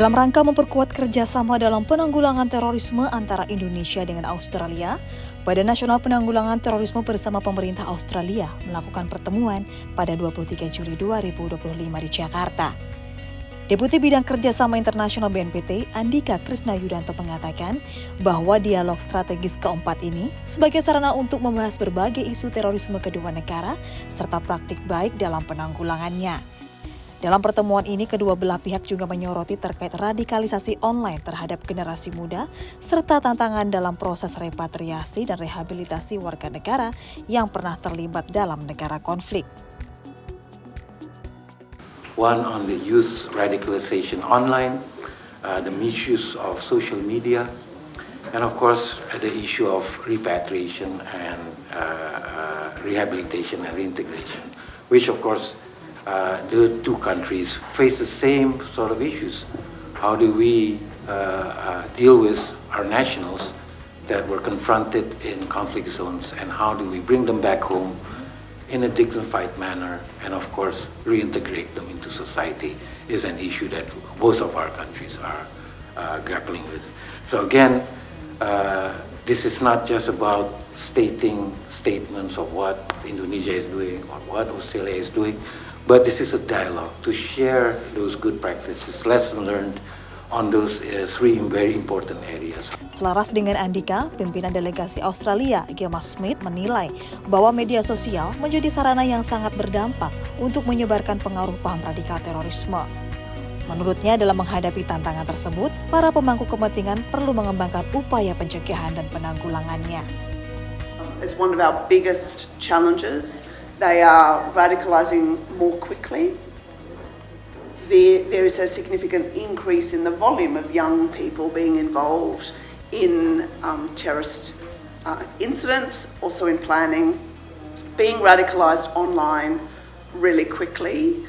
Dalam rangka memperkuat kerjasama dalam penanggulangan terorisme antara Indonesia dengan Australia, Badan Nasional Penanggulangan Terorisme bersama pemerintah Australia melakukan pertemuan pada 23 Juli 2025 di Jakarta. Deputi Bidang Kerjasama Internasional BNPT, Andika Krisna Yudanto mengatakan bahwa dialog strategis keempat ini sebagai sarana untuk membahas berbagai isu terorisme kedua negara serta praktik baik dalam penanggulangannya. Dalam pertemuan ini, kedua belah pihak juga menyoroti terkait radikalisasi online terhadap generasi muda, serta tantangan dalam proses repatriasi dan rehabilitasi warga negara yang pernah terlibat dalam negara konflik. One on the youth radicalization online, the misuse of social media, and of course the issue of repatriation and rehabilitation and reintegration, which of course the two countries face the same sort of issues. How do we deal with our nationals that were confronted in conflict zones, and how do we bring them back home in a dignified manner, and of course reintegrate them into society is an issue that both of our countries are grappling with. So again, this is not just about stating statements of what Indonesia is doing or what Australia is doing, but this is a dialogue to share those good practices, lessons learned on those three very important areas. Selaras dengan Andika, pimpinan delegasi Australia, Gemma Smith, menilai bahwa media sosial menjadi sarana yang sangat berdampak untuk menyebarkan pengaruh paham radikal terorisme. Menurutnya, dalam menghadapi tantangan tersebut, para pemangku kepentingan perlu mengembangkan upaya pencegahan dan penanggulangannya. As one of our biggest challenges, they are radicalizing more quickly. There is a significant increase in the volume of young people being involved in terrorist incidents, also in planning, being radicalized online really quickly.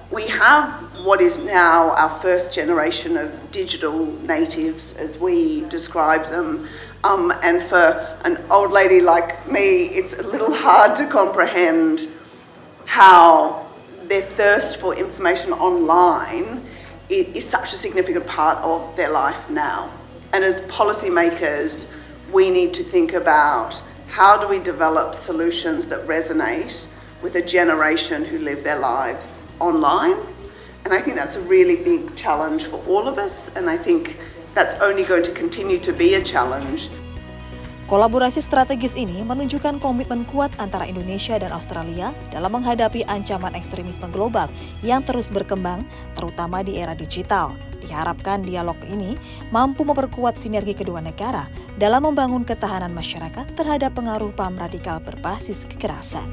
We have what is now our first generation of digital natives, as we describe them. And for an old lady like me, it's a little hard to comprehend how their thirst for information online is such a significant part of their life now. And as policymakers, we need to think about how do we develop solutions that resonate with a generation who live their lives online. And I think that's a really big challenge for all of us, and I think that's only going to continue to be a challenge. Kolaborasi strategis ini menunjukkan komitmen kuat antara Indonesia dan Australia dalam menghadapi ancaman ekstremisme global yang terus berkembang, terutama di era digital. Diharapkan dialog ini mampu memperkuat sinergi kedua negara dalam membangun ketahanan masyarakat terhadap pengaruh paham radikal berbasis kekerasan.